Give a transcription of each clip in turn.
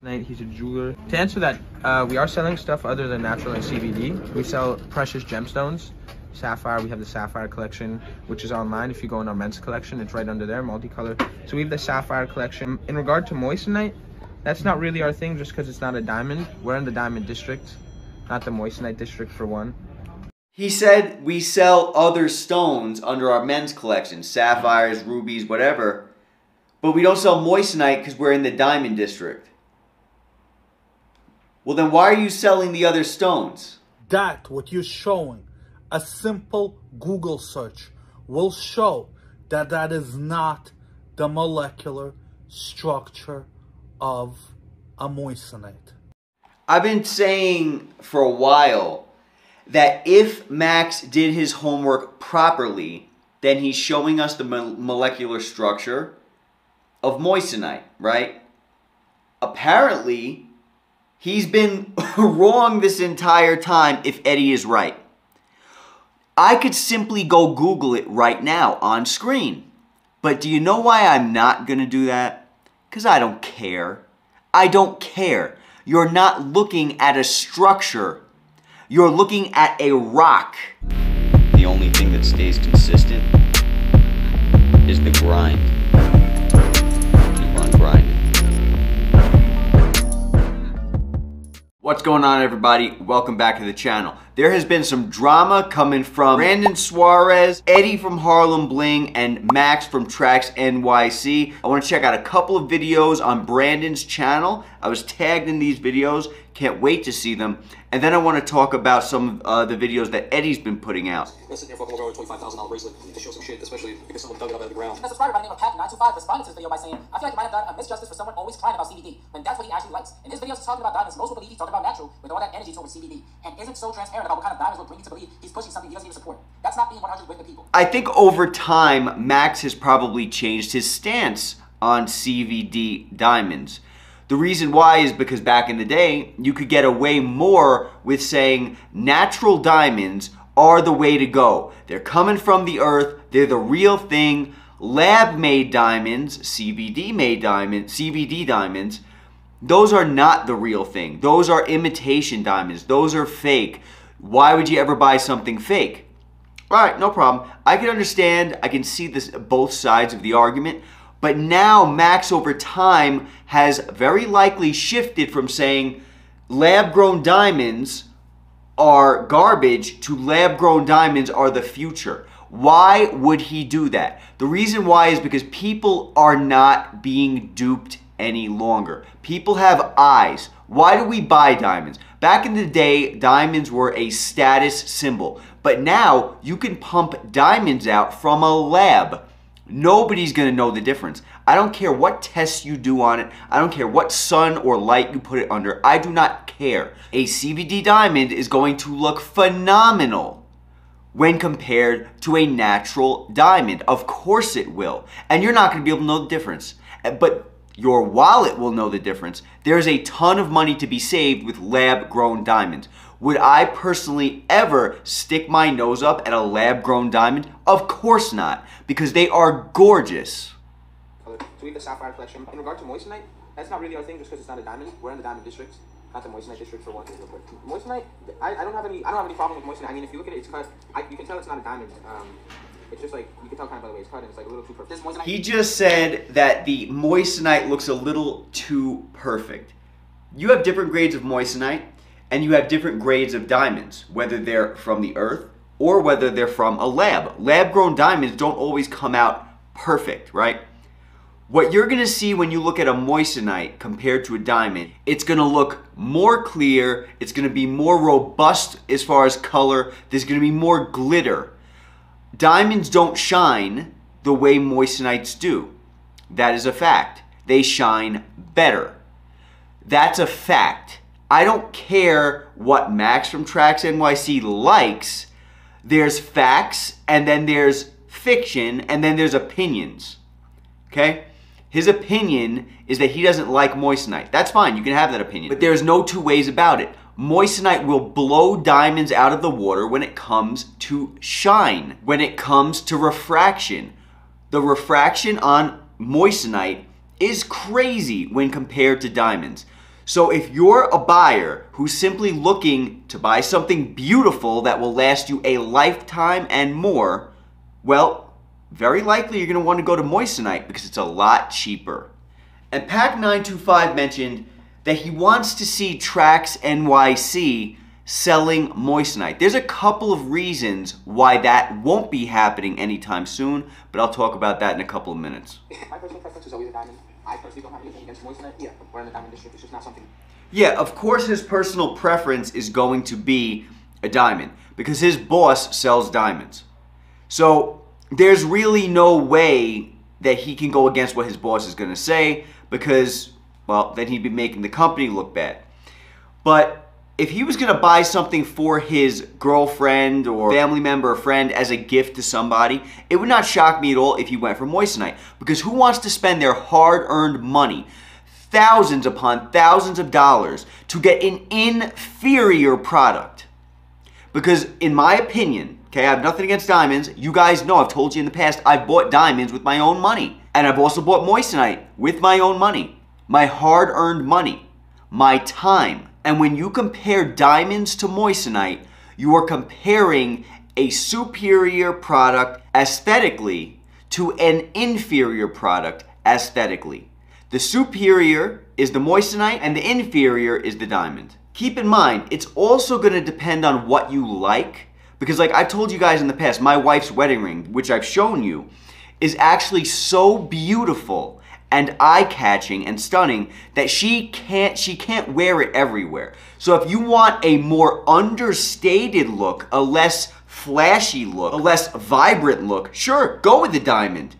He's a jeweler. To answer that, we are selling stuff other than natural and CBD. We sell precious gemstones, sapphire. We have the sapphire collection, which is online. If you go in our men's collection, it's right under there, multicolor. So we have the sapphire collection. In regard to moissanite, that's not really our thing just because it's not a diamond. We're in the diamond district, not the moissanite district for one. He said we sell other stones under our men's collection, sapphires, rubies, whatever, but we don't sell moissanite because we're in the diamond district. Well, then why are you selling the other stones? That, what you're showing, a simple Google search will show that that is not the molecular structure of a moissanite. I've been saying for a while that if Max did his homework properly, then he's showing us the molecular structure of moissanite, right? Apparently, he's been wrong this entire time if Eddie is right. I could simply go Google it right now on screen. But do you know why I'm not going to do that? Because I don't care. I don't care. You're not looking at a structure. You're looking at a rock. The only thing that stays consistent is the grind. Keep on grinding. What's going on, everybody? Welcome back to the channel. There has been some drama coming from Brandon Suarez, Eddie from Harlem Bling, and Max from TraxNYC. I want to check out a couple of videos on Brandon's channel. I was tagged in these videos. Can't wait to see them. And then I want to talk about some of the videos that Eddie's been putting out. I'm sitting here fucking over a $25,000 bracelet to show some shit, especially because someone dug it up out of the ground. A subscriber by the name of Pat925 responded to this video by saying, I feel like you might have done a misjustice for someone always crying about CBD, when that's what he actually likes. In his videos, he's talking about diamonds. Most will believe he's talking about natural, with all that energy towards CBD, and isn't so transparent about what kind of diamonds will bring you to believe he's pushing something he doesn't even support. That's not being 100 with the people. I think over time, Max has probably changed his stance on CBD diamonds. The reason why is because back in the day, you could get away more with saying natural diamonds are the way to go. They're coming from the earth, they're the real thing. Lab-made diamonds, CBD-made diamonds, CBD diamonds, those are not the real thing. Those are imitation diamonds. Those are fake. Why would you ever buy something fake? All right, no problem. I can understand, I can see this both sides of the argument. But now Max over time has very likely shifted from saying lab-grown diamonds are garbage to lab-grown diamonds are the future. Why would he do that? The reason why is because people are not being duped any longer. People have eyes. Why do we buy diamonds? Back in the day, diamonds were a status symbol. But now you can pump diamonds out from a lab. Nobody's going to know the difference. I don't care what tests you do on it. I don't care what sun or light you put it under. I do not care. A CBD diamond is going to look phenomenal when compared to a natural diamond. Of course it will. And you're not going to be able to know the difference. But your wallet will know the difference. There's a ton of money to be saved with lab-grown diamonds. Would I personally ever stick my nose up at a lab-grown diamond? Of course not, because they are gorgeous. So we have the sapphire collection. In regard to moissanite, that's not really our thing just because it's not a diamond. We're in the diamond district, not the moissanite district for one. Moissanite, I don't have any problem with moissanite. I mean, if you look at it, it's cut. You can tell it's not a diamond. It's just like, you can tell kind of by the way it's cut, and it's like a little too perfect. He just said that the moissanite looks a little too perfect. You have different grades of moissanite, and you have different grades of diamonds, whether they're from the earth or whether they're from a lab. Lab-grown diamonds don't always come out perfect, right? What you're gonna see when you look at a moissanite compared to a diamond, it's gonna look more clear, it's gonna be more robust as far as color, there's gonna be more glitter. Diamonds don't shine the way moissanites do. That is a fact. They shine better. That's a fact. I don't care what Max from TraxNYC likes. There's facts, and then there's fiction, and then there's opinions. Okay? His opinion is that he doesn't like moissanite. That's fine, you can have that opinion. But there's no two ways about it. Moissanite will blow diamonds out of the water when it comes to shine, when it comes to refraction. The refraction on moissanite is crazy when compared to diamonds. So if you're a buyer who's simply looking to buy something beautiful that will last you a lifetime and more, well, very likely you're going to want to go to moissanite because it's a lot cheaper. And Pack925 mentioned that he wants to see TraxNYC selling moissanite. There's a couple of reasons why that won't be happening anytime soon, but I'll talk about that in a couple of minutes. My personal preference is always a diamond. I personally don't have anything against moissanite. Yeah, we're in the diamond district. It's just not something. Yeah, of course his personal preference is going to be a diamond because his boss sells diamonds. So there's really no way that he can go against what his boss is going to say because, well, then he'd be making the company look bad. But if he was going to buy something for his girlfriend or family member or friend as a gift to somebody, it would not shock me at all if he went for moissanite. Because who wants to spend their hard-earned money, thousands upon thousands of dollars, to get an inferior product? Because in my opinion, okay, I have nothing against diamonds. You guys know, I've told you in the past, I've bought diamonds with my own money. And I've also bought moissanite with my own money. My hard-earned money. My time. And when you compare diamonds to moissanite, you are comparing a superior product aesthetically to an inferior product aesthetically. The superior is the moissanite and the inferior is the diamond. Keep in mind, it's also going to depend on what you like, because like I've told you guys in the past, my wife's wedding ring, which I've shown you, is actually so beautiful and eye-catching and stunning that she can't wear it everywhere. So if you want a more understated look, a less flashy look, a less vibrant look, sure, go with the diamond.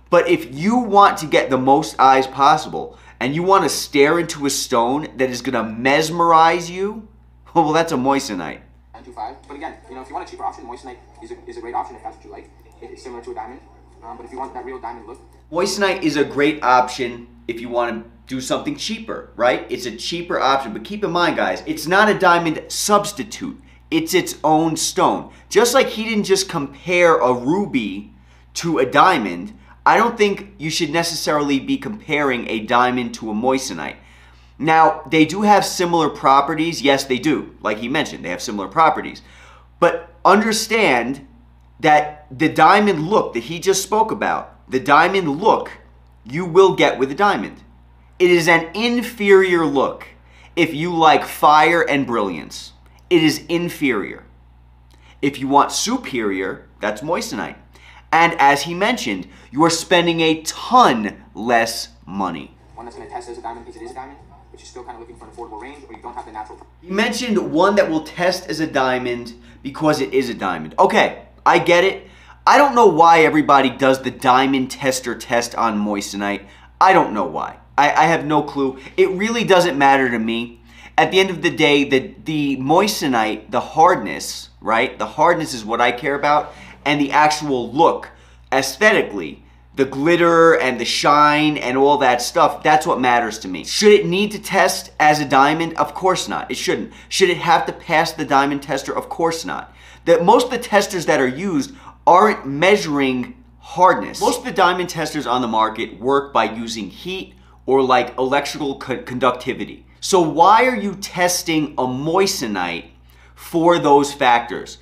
But if you want to get the most eyes possible and you want to stare into a stone that is going to mesmerize you, well, that's a moissanite. 925. But again, if you want a cheaper option, moissanite is a great option if that's what you like. It's similar to a diamond. But if you want that real diamond look, moissanite is a great option if you want to do something cheaper, right? It's a cheaper option. But keep in mind, guys, it's not a diamond substitute. It's its own stone. Just like he didn't just compare a ruby to a diamond, I don't think you should necessarily be comparing a diamond to a moissanite. Now, they do have similar properties. Yes, they do. Like he mentioned, they have similar properties. But understand that the diamond look that he just spoke about, the diamond look, you will get with a diamond. It is an inferior look if you like fire and brilliance. It is inferior. If you want superior, that's moissanite. And as he mentioned, you are spending a ton less money. One that's going to test as a diamond because it is a diamond, but you're still kind of looking for an affordable range, or you don't have the natural. He mentioned one that will test as a diamond because it is a diamond. Okay, I get it. I don't know why everybody does the diamond tester test on moissanite. I don't know why. I have no clue. It really doesn't matter to me. At the end of the day, the moissanite, the hardness, right? The hardness is what I care about. And the actual look, aesthetically, the glitter and the shine and all that stuff, that's what matters to me. Should it need to test as a diamond? Of course not. It shouldn't. Should it have to pass the diamond tester? Of course not. Most of the testers that are used aren't measuring hardness. Most of the diamond testers on the market work by using heat or like electrical conductivity. So why are you testing a moissanite for those factors?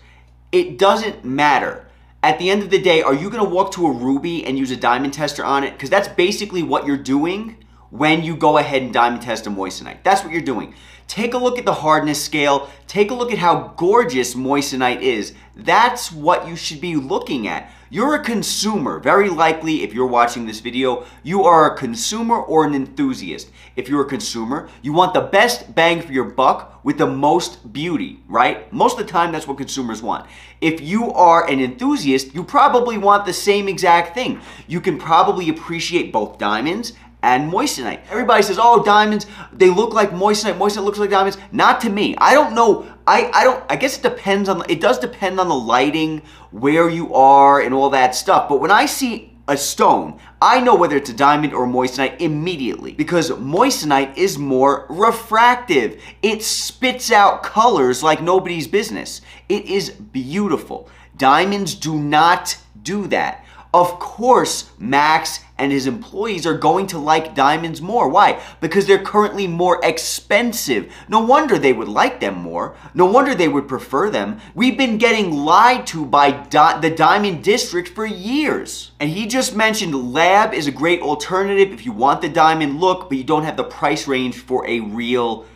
It doesn't matter. At the end of the day, are you going to walk to a ruby and use a diamond tester on it? Because that's basically what you're doing when you go ahead and diamond test a moissanite. That's what you're doing. Take a look at the hardness scale. Take a look at how gorgeous moissanite is. That's what you should be looking at. You're a consumer. Very likely, if you're watching this video, you are a consumer or an enthusiast. If you're a consumer, you want the best bang for your buck with the most beauty, right? Most of the time, that's what consumers want. If you are an enthusiast, you probably want the same exact thing. You can probably appreciate both diamonds and moissanite. Everybody says, oh, diamonds, they look like moissanite. Moissanite looks like diamonds. Not to me. I don't know. I guess it does depend on the lighting, where you are, and all that stuff. But when I see a stone, I know whether it's a diamond or moissanite immediately because moissanite is more refractive. It spits out colors like nobody's business. It is beautiful. Diamonds do not do that. Of course, Max and his employees are going to like diamonds more. Why? Because they're currently more expensive. No wonder they would like them more. No wonder they would prefer them. We've been getting lied to by the Diamond District for years. And he just mentioned lab is a great alternative if you want the diamond look, but you don't have the price range for a real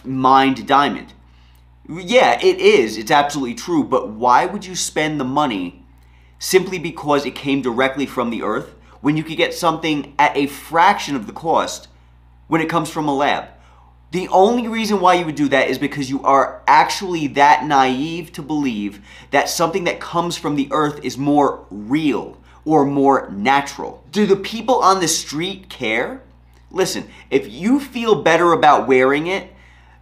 mined diamond. Yeah, it is. It's absolutely true. But why would you spend the money simply because it came directly from the earth when you could get something at a fraction of the cost when it comes from a lab? The only reason why you would do that is because you are actually that naive to believe that something that comes from the earth is more real or more natural. Do the people on the street care? Listen, if you feel better about wearing it,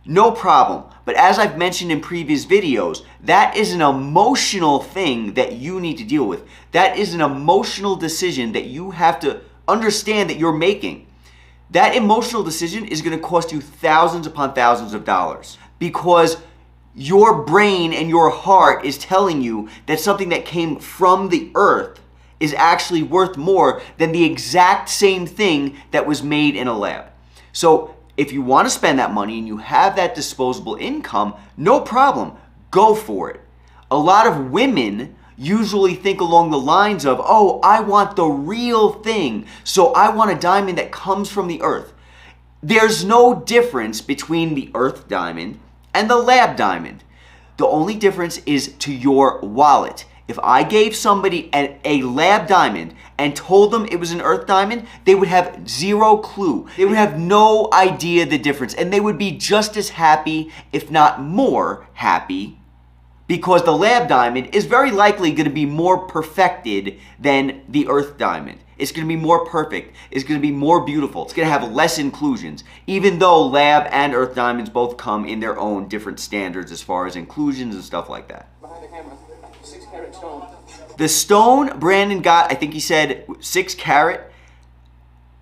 no problem. But as I've mentioned in previous videos, that is an emotional thing that you need to deal with. That is an emotional decision that you have to understand that you're making. That emotional decision is going to cost you thousands upon thousands of dollars because your brain and your heart is telling you that something that came from the earth is actually worth more than the exact same thing that was made in a lab. So if you want to spend that money and you have that disposable income, no problem, go for it. A lot of women usually think along the lines of, oh, I want the real thing, so I want a diamond that comes from the earth. There's no difference between the earth diamond and the lab diamond. The only difference is to your wallet. If I gave somebody a lab diamond and told them it was an earth diamond, they would have zero clue. They would have no idea the difference, and they would be just as happy, if not more happy, because the lab diamond is very likely going to be more perfected than the earth diamond. It's going to be more perfect. It's going to be more beautiful. It's going to have less inclusions, even though lab and earth diamonds both come in their own different standards as far as inclusions and stuff like that. Behind the camera, 6 carat stone. The stone Brandon got, I think he said 6 carat,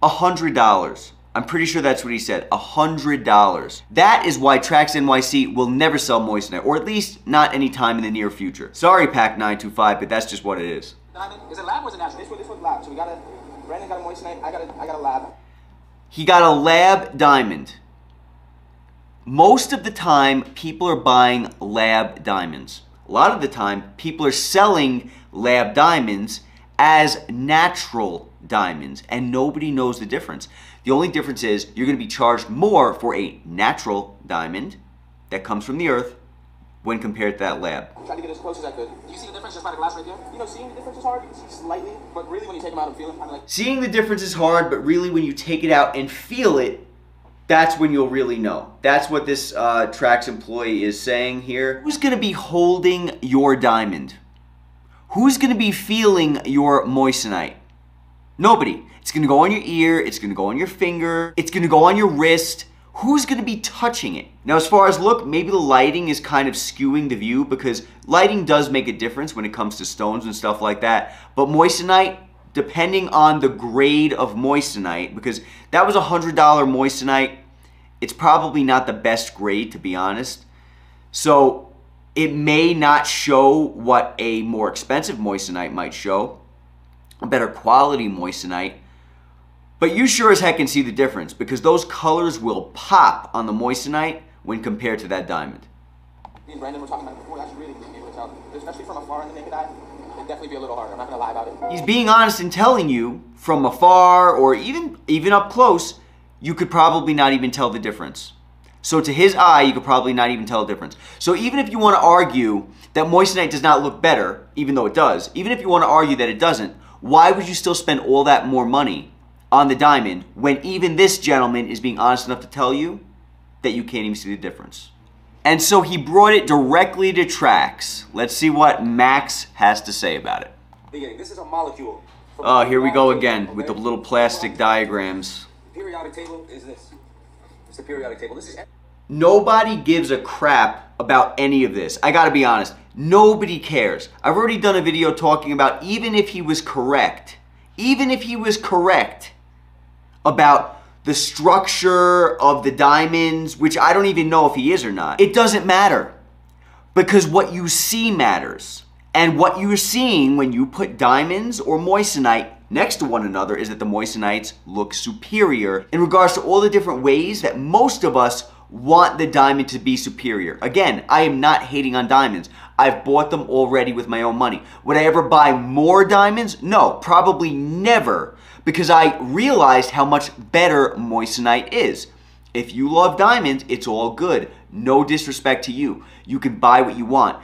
$100. I'm pretty sure that's what he said, $100. That is why TraxNYC will never sell moissanite, or at least not anytime in the near future. Sorry, Pack 925, but that's just what it is. Diamond, is it lab or is it natural? This one's lab. So we got a, Brandon got a moissanite, I got a lab. He got a lab diamond. Most of the time, people are buying lab diamonds. A lot of the time, people are selling lab diamonds as natural diamonds, and nobody knows the difference. The only difference is you're going to be charged more for a natural diamond that comes from the earth when compared to that lab. I tried to get as close as I could. Do you see the difference just by the glass right there? You know, seeing the difference is hard. You can see slightly, but really when you take them out and feel them, I'm like... Seeing the difference is hard, but really when you take it out and feel it, that's when you'll really know. That's what this Trax employee is saying here. Who's going to be holding your diamond? Who's going to be feeling your moissanite? Nobody. It's going to go on your ear. It's going to go on your finger. It's going to go on your wrist. Who's going to be touching it? Now, as far as look, maybe the lighting is kind of skewing the view because lighting does make a difference when it comes to stones and stuff like that. But moissanite, depending on the grade of moissanite, because that was a $100 moissanite, it's probably not the best grade, to be honest. So it may not show what a more expensive moissanite might show, a better quality moissanite. But you sure as heck can see the difference because those colors will pop on the moissanite when compared to that diamond. Me and Brandon were talking about it before. That's really good to be able to tell. Especially from afar in the naked eye, it'd definitely be a little harder. I'm not going to lie about it. He's being honest in telling you from afar or even up close, you could probably not even tell the difference. So to his eye, you could probably not even tell the difference. So even if you want to argue that moissanite does not look better, even though it does, even if you want to argue that it doesn't, why would you still spend all that more money on the diamond when even this gentleman is being honest enough to tell you that you can't even see the difference? And so he brought it directly to Trax. Let's see what Max has to say about it. This is a molecule. Oh, here we go again with the little plastic diagrams. The periodic table is this. It's the periodic table. This is... Nobody gives a crap about any of this. I gotta be honest. Nobody cares. I've already done a video talking about even if he was correct about the structure of the diamonds, which I don't even know if he is or not. It doesn't matter because what you see matters. And what you're seeing when you put diamonds or moissanite next to one another is that the moissanites look superior in regards to all the different ways that most of us want the diamond to be superior. Again, I am not hating on diamonds. I've bought them already with my own money. Would I ever buy more diamonds? No, probably never, because I realized how much better moissanite is. If you love diamonds, it's all good. No disrespect to you. You can buy what you want.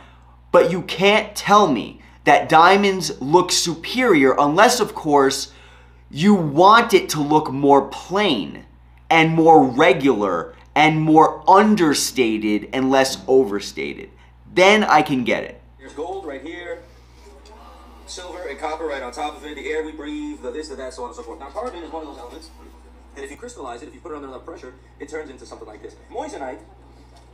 But you can't tell me that diamonds look superior unless, of course, you want it to look more plain and more regular and more understated and less overstated. Then I can get it. There's gold right here, silver and copper right on top of it, the air we breathe, the this, the that, so on and so forth. Now, carbon is one of those elements, and if you crystallize it, if you put it under enough pressure, it turns into something like this. Moissanite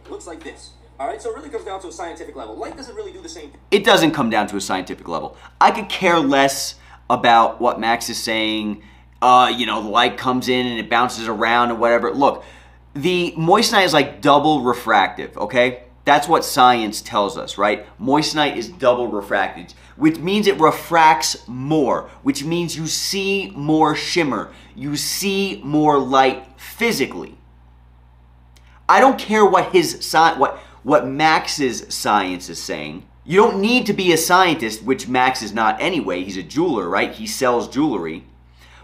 looks like this. All right, so it really comes down to a scientific level. Light doesn't really do the same thing. It doesn't come down to a scientific level. I could care less about what Max is saying. You know, the light comes in and it bounces around and whatever. Look, the moissanite is like double refractive, okay? That's what science tells us, right? Moissanite is double refractive, which means it refracts more, which means you see more shimmer. You see more light physically. I don't care what what Max's science is saying. You don't need to be a scientist, which Max is not anyway. He's a jeweler, right? He sells jewelry.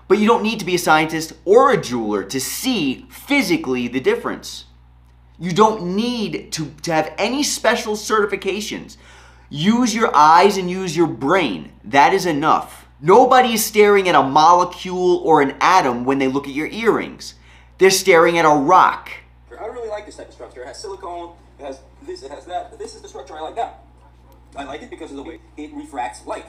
But you don't need to be a scientist or a jeweler to see physically the difference. You don't need to have any special certifications. Use your eyes and use your brain. That is enough. Nobody is staring at a molecule or an atom when they look at your earrings. They're staring at a rock. I really like this type of structure. It has silicone, it has this, it has that. This is the structure I like now. I like it because of the way it refracts light.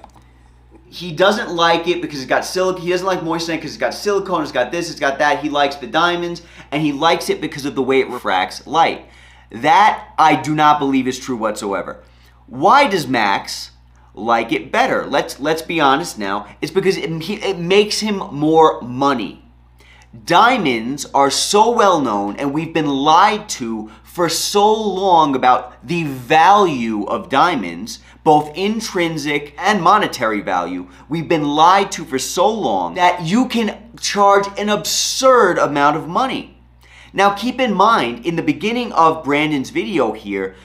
He doesn't like it because it's got silicone. He doesn't like moissanite because it's got silicone, it's got this, it's got that. He likes the diamonds, and he likes it because of the way it refracts light. That I do not believe is true whatsoever. Why does Max like it better? Let's be honest now. It's because it makes him more money. Diamonds are so well known, and we've been lied to for so long about the value of diamonds, both intrinsic and monetary value. We've been lied to for so long that you can charge an absurd amount of money. Now keep in mind, in the beginning of Brandon's video here,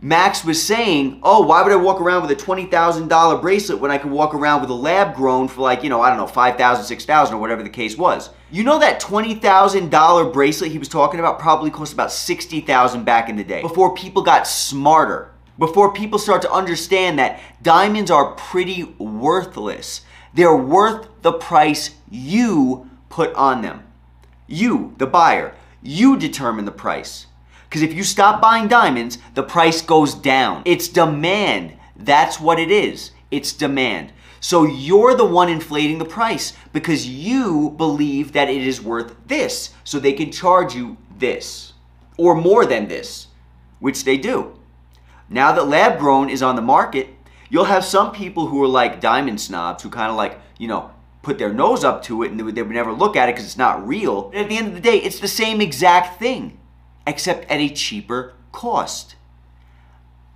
Max was saying, oh, why would I walk around with a $20,000 bracelet when I can walk around with a lab grown for like, you know, I don't know, $5,000, $6,000 or whatever the case was. You know that $20,000 bracelet he was talking about probably cost about $60,000 back in the day, before people got smarter, before people start to understand that diamonds are pretty worthless. They're worth the price you put on them. You, the buyer, you determine the price. Because if you stop buying diamonds, the price goes down. It's demand. That's what it is. It's demand. So you're the one inflating the price because you believe that it is worth this. So they can charge you this or more than this, which they do. Now that lab grown is on the market, you'll have some people who are like diamond snobs who kind of like, you know, put their nose up to it and they would never look at it because it's not real. But at the end of the day, it's the same exact thing, except at a cheaper cost.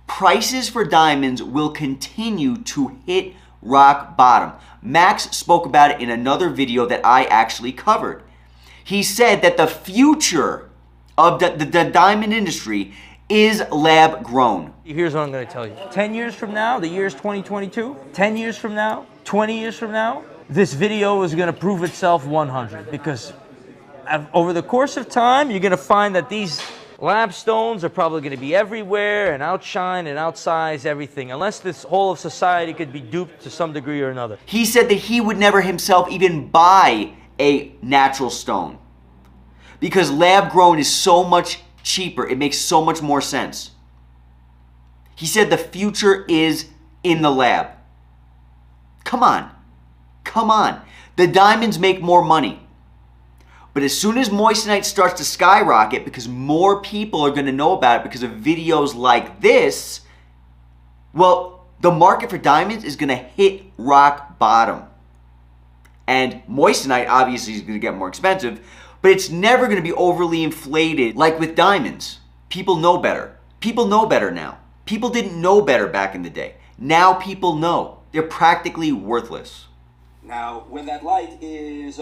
Prices for diamonds will continue to hit rock bottom. Max spoke about it in another video that I actually covered. He said that the future of the diamond industry is lab grown. Here's what I'm going to tell you. 10 years from now, the year is 2022, 10 years from now, 20 years from now, this video is going to prove itself 100 because over the course of time, you're going to find that these lab stones are probably going to be everywhere and outshine and outsize everything, unless this whole of society could be duped to some degree or another. He said that he would never himself even buy a natural stone because lab grown is so much cheaper. It makes so much more sense. He said the future is in the lab. Come on. Come on. The diamonds make more money. But as soon as moissanite starts to skyrocket because more people are going to know about it because of videos like this, well, the market for diamonds is going to hit rock bottom. And moissanite obviously is going to get more expensive, but it's never going to be overly inflated like with diamonds. People know better. People know better now. People didn't know better back in the day. Now people know. They're practically worthless. Now, when that light is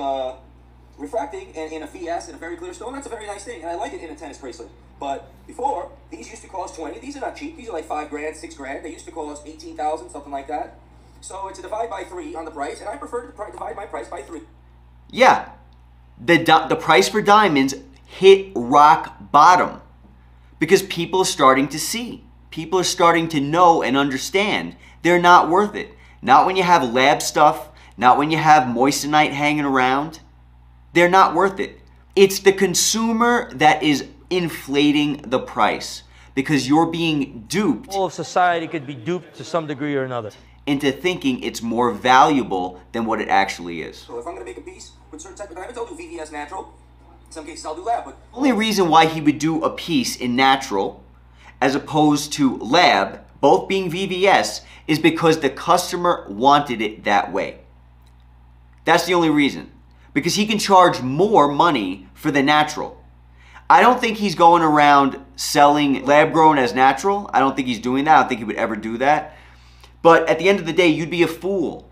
refracting and in a VS in a very clear stone, that's a very nice thing, and I like it in a tennis bracelet. But before, these used to cost 20. These are not cheap. These are like 5 grand, 6 grand. They used to cost 18,000, something like that. So it's a divide by 3 on the price, and I prefer to divide my price by 3. Yeah, the price for diamonds hit rock bottom because people are starting to see. People are starting to know and understand they're not worth it. Not when you have lab stuff, not when you have moissanite hanging around. They're not worth it. It's the consumer that is inflating the price because you're being duped. All of society could be duped to some degree or another into thinking it's more valuable than what it actually is. So if I'm going to make a piece with certain type of diamonds, I'll do VVS natural. In some cases, I'll do lab. But the only reason why he would do a piece in natural as opposed to lab, both being VVS, is because the customer wanted it that way. That's the only reason. Because he can charge more money for the natural. I don't think he's going around selling lab grown as natural. I don't think he's doing that. I don't think he would ever do that. But at the end of the day, you'd be a fool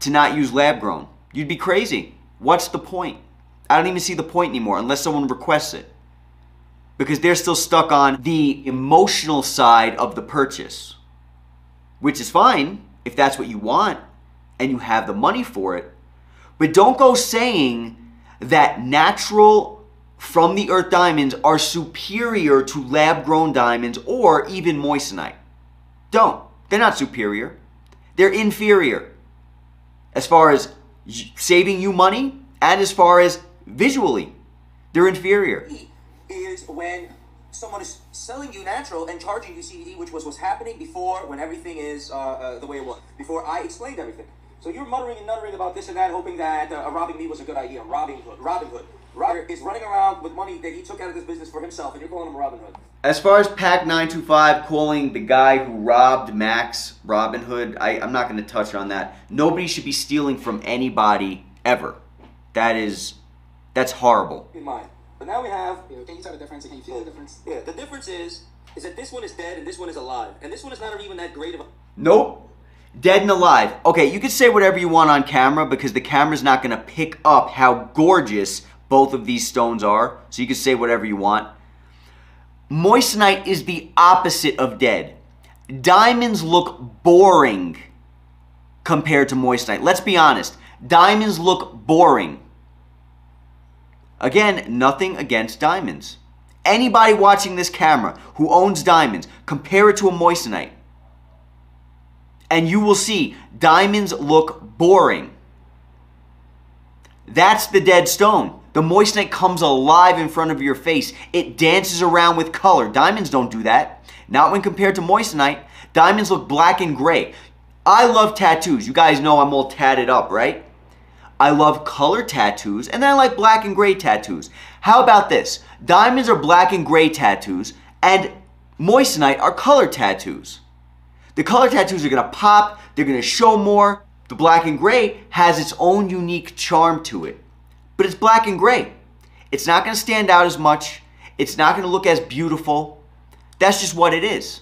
to not use lab grown. You'd be crazy. What's the point? I don't even see the point anymore unless someone requests it. Because they're still stuck on the emotional side of the purchase. Which is fine if that's what you want and you have the money for it. But don't go saying that natural from the earth diamonds are superior to lab grown diamonds or even moissanite. Don't. They're not superior. They're inferior. As far as saving you money and as far as visually, they're inferior. Is when someone is selling you natural and charging you CBD, which was what's happening before when everything is the way it was. Before I explained everything. So you're muttering and nuttering about this and that, hoping that robbing me was a good idea. Robin Hood. Robert is running around with money that he took out of this business for himself, and you're calling him Robin Hood. As far as Pac 925 calling the guy who robbed Max Robin Hood, I'm not going to touch on that. Nobody should be stealing from anybody ever. That's horrible. In mind. But now we have... Can you tell the difference? Can you feel the difference? Yeah, the difference is that this one is dead and this one is alive. And this one is not even that great of a... Nope. Dead and alive. Okay, you can say whatever you want on camera because the camera's not going to pick up how gorgeous both of these stones are. So you can say whatever you want. Moissanite is the opposite of dead. Diamonds look boring compared to moissanite. Let's be honest. Diamonds look boring. Again, nothing against diamonds. Anybody watching this camera who owns diamonds, compare it to a moissanite. And you will see diamonds look boring. That's the dead stone. The moissanite comes alive in front of your face. It dances around with color. Diamonds don't do that. Not when compared to moissanite. Diamonds look black and gray. I love tattoos. You guys know I'm all tatted up, right? I love color tattoos, and then I like black and gray tattoos. How about this? Diamonds are black and gray tattoos, and moissanite are color tattoos. The color tattoos are going to pop. They're going to show more. The black and gray has its own unique charm to it. But it's black and gray. It's not going to stand out as much. It's not going to look as beautiful. That's just what it is.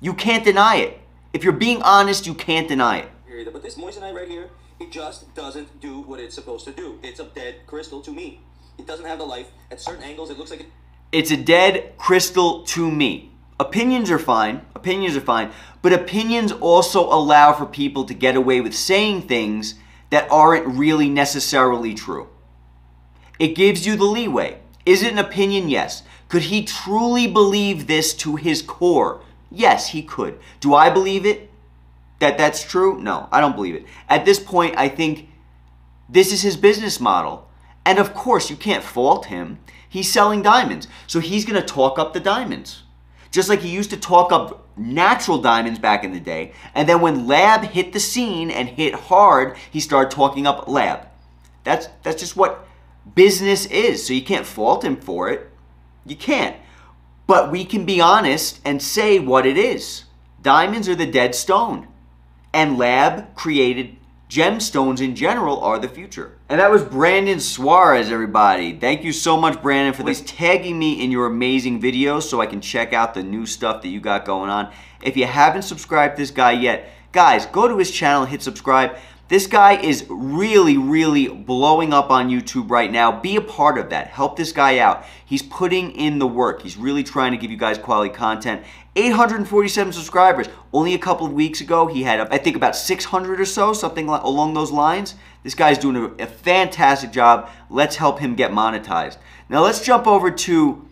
You can't deny it. If you're being honest, you can't deny it. But this moissanite right here, it just doesn't do what it's supposed to do. It's a dead crystal to me. It doesn't have the life. At certain angles, it looks like It's a dead crystal to me. Opinions are fine. Opinions are fine. But opinions also allow for people to get away with saying things that aren't really necessarily true. It gives you the leeway. Is it an opinion? Yes. Could he truly believe this to his core? Yes, he could. Do I believe it? That's true? No, I don't believe it. At this point, I think this is his business model. And of course, you can't fault him. He's selling diamonds. So he's going to talk up the diamonds. Just like he used to talk up natural diamonds back in the day. And then when lab hit the scene and hit hard, he started talking up lab. That's just what business is. So you can't fault him for it. You can't. But we can be honest and say what it is. Diamonds are the dead stone. And lab created gemstones in general are the future. And that was Brandon Suarez, everybody. Thank you so much, Brandon, for this, tagging me in your amazing videos so I can check out the new stuff that you got going on. If you haven't subscribed to this guy yet, guys, go to his channel and hit subscribe. This guy is really, really blowing up on YouTube right now. Be a part of that. Help this guy out. He's putting in the work. He's really trying to give you guys quality content. 847 subscribers. Only a couple of weeks ago, he had, I think, about 600 or so, something along those lines. This guy's doing a fantastic job. Let's help him get monetized. Now, let's jump over to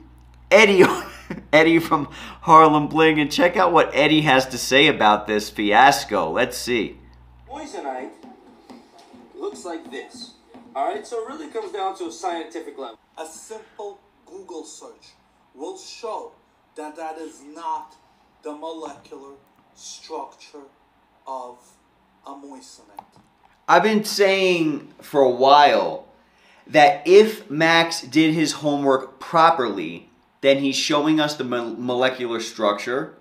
Eddie, Eddie from Harlem Bling, and check out what Eddie has to say about this fiasco. Let's see. Moissanite looks like this. Alright, so it really comes down to a scientific level. A simple Google search will show that that is not the molecular structure of a moissanite. I've been saying for a while that if Max did his homework properly, then he's showing us the molecular structure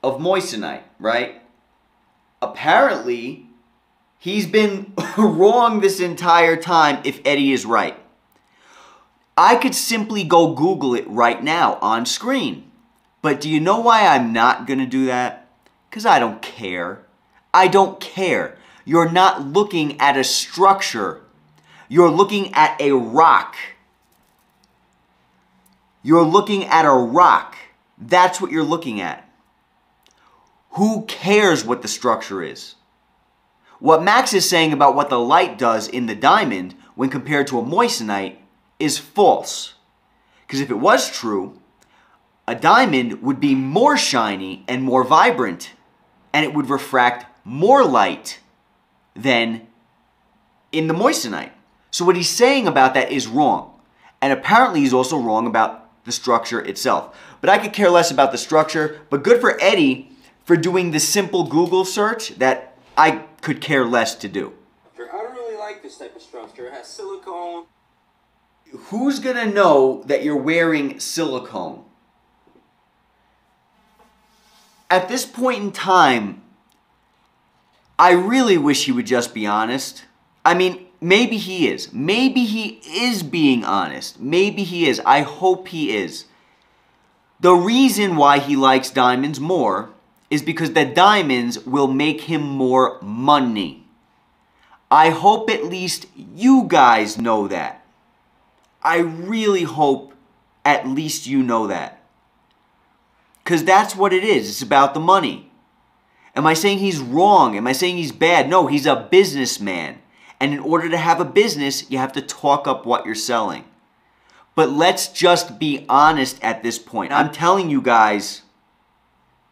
of moissanite, right? Apparently, he's been wrong this entire time if Eddie is right. I could simply go Google it right now on screen. But do you know why I'm not going to do that? Because I don't care. I don't care. You're not looking at a structure. You're looking at a rock. You're looking at a rock. That's what you're looking at. Who cares what the structure is? What Max is saying about what the light does in the diamond when compared to a moissanite is false. Because if it was true, a diamond would be more shiny and more vibrant, and it would refract more light than in the moissanite. So what he's saying about that is wrong. And apparently he's also wrong about the structure itself. But I could care less about the structure, but good for Eddie for doing the simple Google search that I could care less to do. I don't really like this type of structure. It has silicone. Who's gonna know that you're wearing silicone? At this point in time, I really wish he would just be honest. I mean, maybe he is. Maybe he is being honest. Maybe he is. I hope he is. The reason why he likes diamonds more is because the diamonds will make him more money. I hope at least you guys know that. I really hope at least you know that. Because that's what it is. It's about the money. Am I saying he's wrong? Am I saying he's bad? No, he's a businessman. And in order to have a business, you have to talk up what you're selling. But let's just be honest at this point. I'm telling you guys,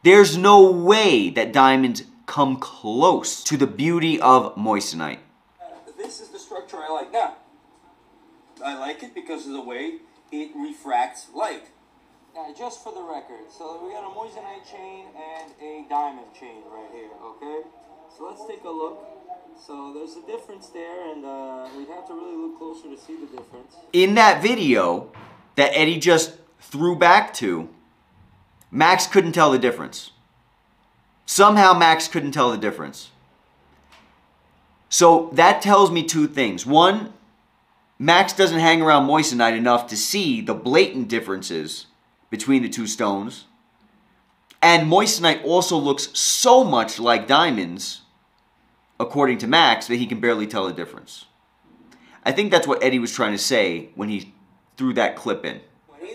there's no way that diamonds come close to the beauty of moissanite. This is the structure I like. Now, I like it because of the way it refracts light. Now, just for the record, so we got a moissanite chain and a diamond chain right here, okay? So let's take a look. So there's a difference there, and we'd have to really look closer to see the difference. In that video that Eddie just threw back to, Max couldn't tell the difference. Somehow Max couldn't tell the difference. So that tells me two things. One, Max doesn't hang around moissanite enough to see the blatant differences between the two stones. And moissanite also looks so much like diamonds, according to Max, that he can barely tell the difference. I think that's what Eddie was trying to say when he threw that clip in.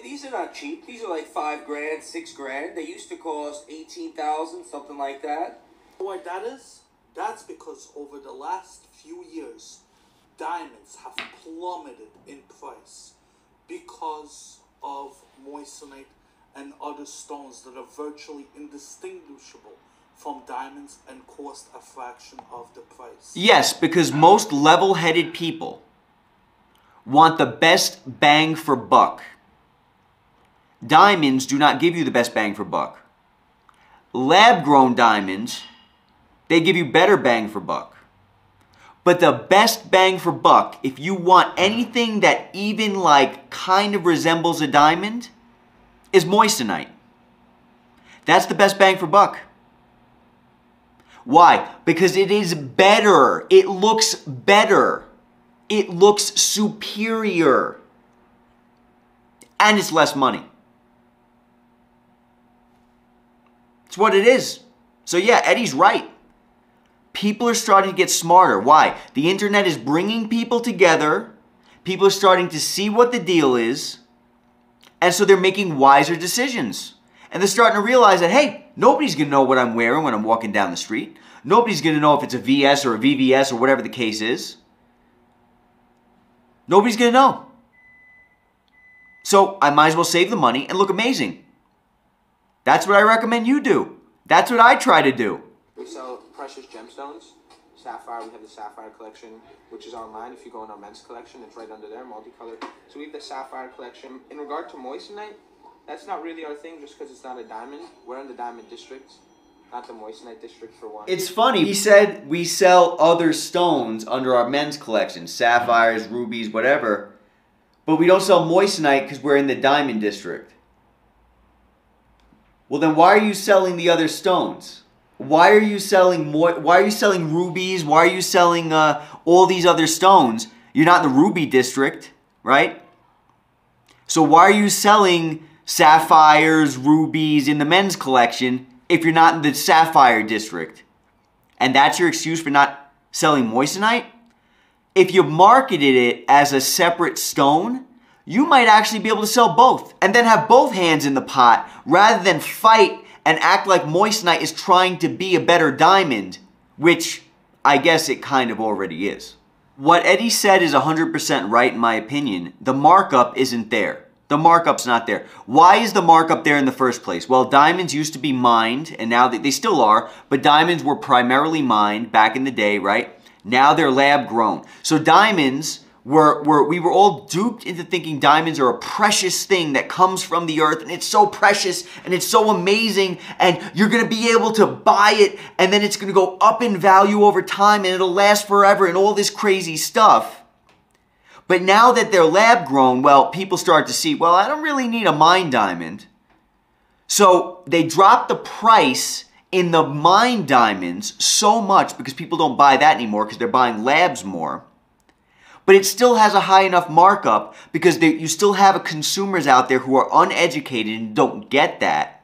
These are not cheap. These are like $5 grand, $6 grand. They used to cost $18,000, something like that. What that is? That's because over the last few years, diamonds have plummeted in price because of moissanite and other stones that are virtually indistinguishable from diamonds and cost a fraction of the price. Yes, because most level-headed people want the best bang for buck. Diamonds do not give you the best bang for buck. Lab-grown diamonds, they give you better bang for buck. But the best bang for buck, if you want anything that even like kind of resembles a diamond, is moissanite. That's the best bang for buck. Why? Because it is better. It looks better. It looks superior. And it's less money. It's what it is. So yeah, Eddie's right. People are starting to get smarter. Why? The internet is bringing people together. People are starting to see what the deal is. And so they're making wiser decisions. And they're starting to realize that, hey, nobody's going to know what I'm wearing when I'm walking down the street. Nobody's going to know if it's a VS or a VVS or whatever the case is. Nobody's going to know. So I might as well save the money and look amazing. That's what I recommend you do. That's what I try to do. We sell precious gemstones. Sapphire, we have the Sapphire collection, which is online. If you go in our men's collection, it's right under there, multicolored. So we have the Sapphire collection. In regard to moissanite, that's not really our thing just because it's not a diamond. We're in the diamond district, not the moissanite district for one. It's funny. He said we sell other stones under our men's collection, sapphires, rubies, whatever. But we don't sell moissanite because we're in the diamond district. Well, then why are you selling the other stones? Why are you selling rubies? Why are you selling all these other stones? You're not in the ruby district, right? So why are you selling sapphires, rubies in the men's collection if you're not in the sapphire district? And that's your excuse for not selling moissanite? If you marketed it as a separate stone, you might actually be able to sell both and then have both hands in the pot rather than fight and act like moissanite is trying to be a better diamond, which I guess it kind of already is. What Eddie said is 100% right in my opinion. The markup isn't there. The markup's not there. Why is the markup there in the first place? Well, diamonds used to be mined, and now they still are, but diamonds were primarily mined back in the day, right? Now they're lab grown. So diamonds we were all duped into thinking diamonds are a precious thing that comes from the earth and it's so precious and it's so amazing and you're going to be able to buy it and then it's going to go up in value over time and it'll last forever and all this crazy stuff. But now that they're lab grown, well, people start to see, well, I don't really need a mined diamond. So they drop the price in the mined diamonds so much because people don't buy that anymore because they're buying labs more. But it still has a high enough markup because you still have consumers out there who are uneducated and don't get that.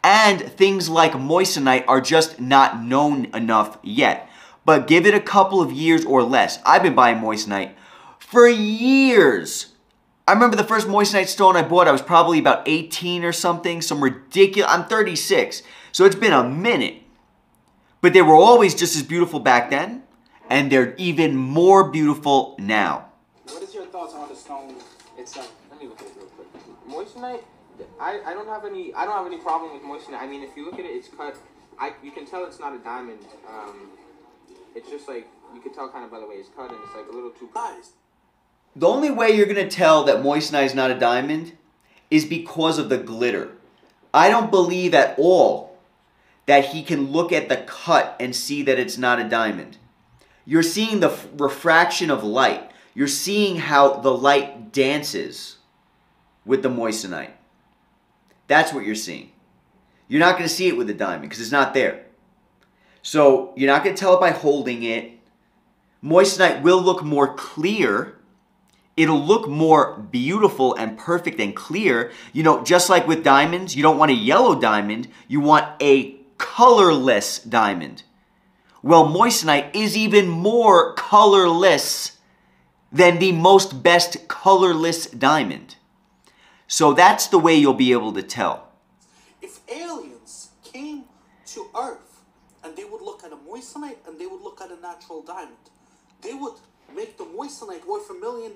And things like moissanite are just not known enough yet. But give it a couple of years or less. I've been buying moissanite for years. I remember the first moissanite stone I bought, I was probably about 18 or something. Some ridiculous, I'm 36. So it's been a minute. But they were always just as beautiful back then. And they're even more beautiful now. What is your thoughts on the stone itself? Let me look at it real quick. Moissanite, I don't have any problem with moissanite. I mean, if you look at it, it's cut. You can tell it's not a diamond. It's just like you can tell kind of by the way it's cut, and it's like a little too biased. The only way you're gonna tell that moissanite is not a diamond is because of the glitter. I don't believe at all that he can look at the cut and see that it's not a diamond. You're seeing the refraction of light. You're seeing how the light dances with the moissanite. That's what you're seeing. You're not going to see it with a diamond because it's not there. So you're not going to tell it by holding it. Moissanite will look more clear. It'll look more beautiful and perfect and clear. You know, just like with diamonds, you don't want a yellow diamond. You want a colorless diamond. Well, moissanite is even more colorless than the most best colorless diamond. So that's the way you'll be able to tell. If aliens came to Earth and they would look at a moissanite and they would look at a natural diamond, they would make the moissanite worth $1 million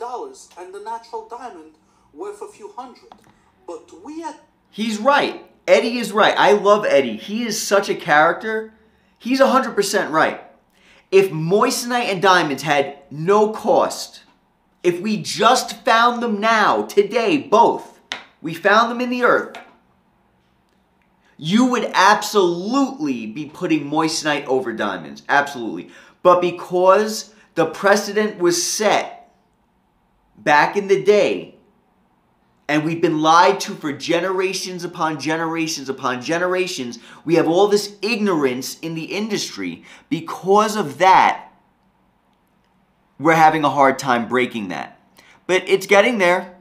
and the natural diamond worth a few hundred. But He's right. Eddie is right. I love Eddie. He is such a character. He's 100% right. If moissanite and diamonds had no cost, if we just found them now, today, both, we found them in the earth, you would absolutely be putting moissanite over diamonds. Absolutely. But because the precedent was set back in the day, And we've been lied to for generations upon generations upon generations. We have all this ignorance in the industry. Because of that, we're having a hard time breaking that. But it's getting there.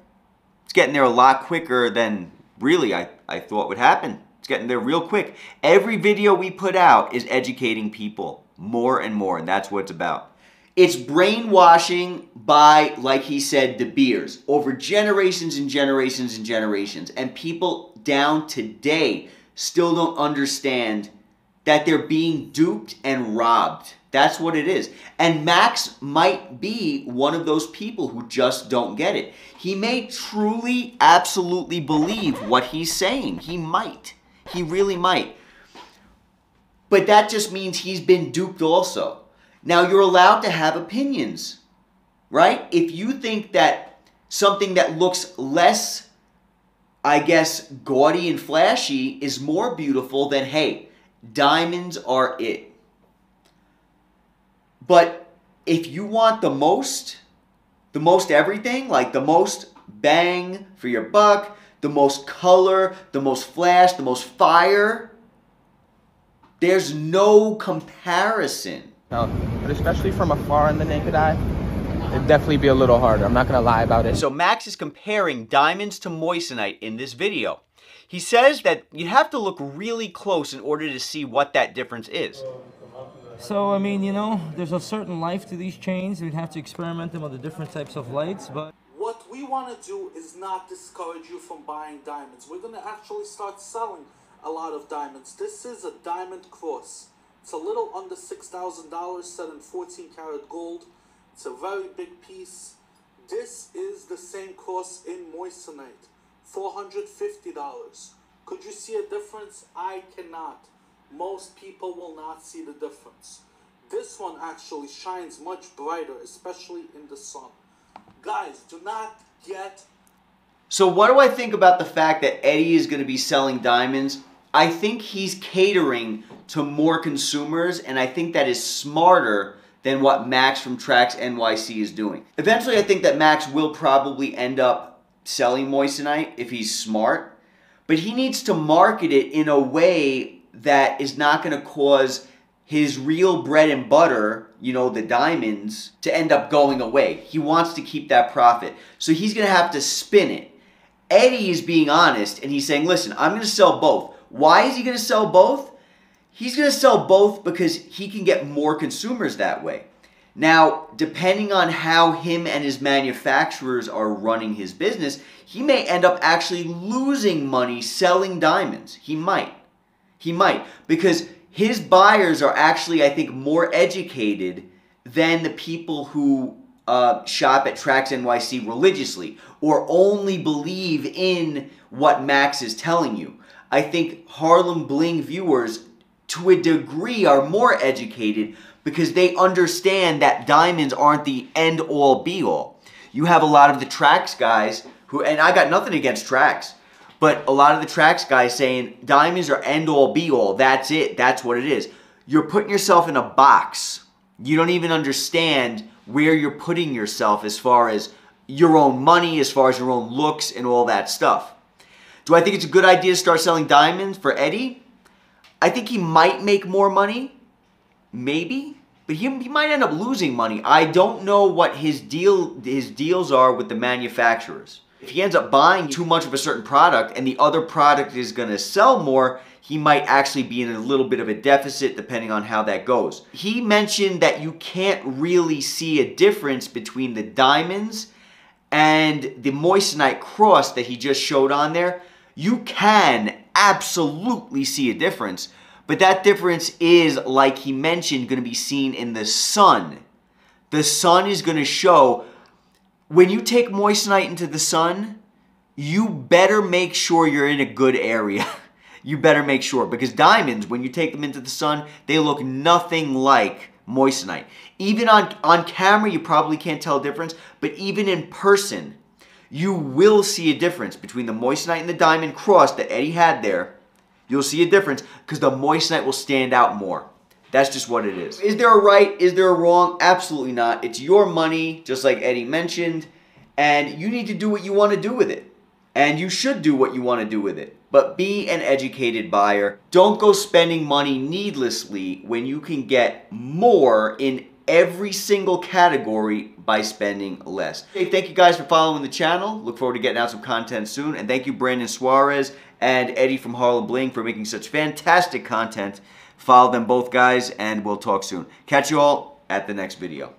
It's getting there a lot quicker than really I thought would happen. It's getting there real quick. Every video we put out is educating people more and more, and that's what it's about. It's brainwashing by, like he said, De Beers, over generations and generations and generations. And people down today still don't understand that they're being duped and robbed. That's what it is. And Max might be one of those people who just don't get it. He may truly, absolutely believe what he's saying. He might. He really might. But that just means he's been duped also. Now, you're allowed to have opinions, right? If you think that something that looks less, I guess, gaudy and flashy is more beautiful, then hey, diamonds are it. But if you want the most everything, like the most bang for your buck, the most color, the most flash, the most fire, there's no comparison. But especially from afar in the naked eye, it'd definitely be a little harder. I'm not going to lie about it. So Max is comparing diamonds to moissanite in this video. He says that you have to look really close in order to see what that difference is. So, I mean, you know, there's a certain life to these chains. We'd have to experiment them with the different types of lights, but... What we want to do is not discourage you from buying diamonds. We're going to actually start selling a lot of diamonds. This is a diamond cross. It's a little under $6,000, set in 14 karat gold. It's a very big piece. This is the same cross in moissanite, $450. Could you see a difference? I cannot. Most people will not see the difference. This one actually shines much brighter, especially in the sun. Guys, do not get... So what do I think about the fact that Eddie is going to be selling diamonds? I think he's catering to more consumers, and I think that is smarter than what Max from TraxNYC is doing. Eventually, I think that Max will probably end up selling moissanite if he's smart, but he needs to market it in a way that is not going to cause his real bread and butter, you know, the diamonds, to end up going away. He wants to keep that profit. So he's going to have to spin it. Eddie is being honest, and he's saying, listen, I'm going to sell both. Why is he going to sell both? He's going to sell both because he can get more consumers that way. Now, depending on how him and his manufacturers are running his business, he may end up actually losing money selling diamonds. He might. He might. Because his buyers are actually, I think, more educated than the people who shop at TraxNYC religiously or only believe in what Max is telling you. I think Harlem Bling viewers, to a degree, are more educated because they understand that diamonds aren't the end-all, be-all. You have a lot of the Trax guys who, and I got nothing against Trax, but a lot of the Trax guys saying diamonds are end-all, be-all. That's it. That's what it is. You're putting yourself in a box. You don't even understand where you're putting yourself as far as your own money, as far as your own looks and all that stuff. Do I think it's a good idea to start selling diamonds for Eddie? I think he might make more money. Maybe. But he might end up losing money. I don't know what his deals are with the manufacturers. If he ends up buying too much of a certain product and the other product is going to sell more, he might actually be in a little bit of a deficit depending on how that goes. He mentioned that you can't really see a difference between the diamonds and the moissanite cross that he just showed on there. You can absolutely see a difference, but that difference is, like he mentioned, going to be seen in the sun. The sun is going to show, when you take moissanite into the sun, you better make sure you're in a good area. You better make sure, because diamonds, when you take them into the sun, they look nothing like moissanite. Even on camera, you probably can't tell a difference, but even in person, you will see a difference between the moissanite and the diamond cross that Eddie had there. You'll see a difference because the moissanite will stand out more. That's just what it is. Is there a right? Is there a wrong? Absolutely not. It's your money, just like Eddie mentioned, and you need to do what you want to do with it. and you should do what you want to do with it. But be an educated buyer. Don't go spending money needlessly when you can get more in every single category by spending less. Hey, thank you guys for following the channel. Look forward to getting out some content soon. And thank you Brandon Suarez and Eddie from Harlem Bling for making such fantastic content. Follow them both guys and we'll talk soon. Catch you all at the next video.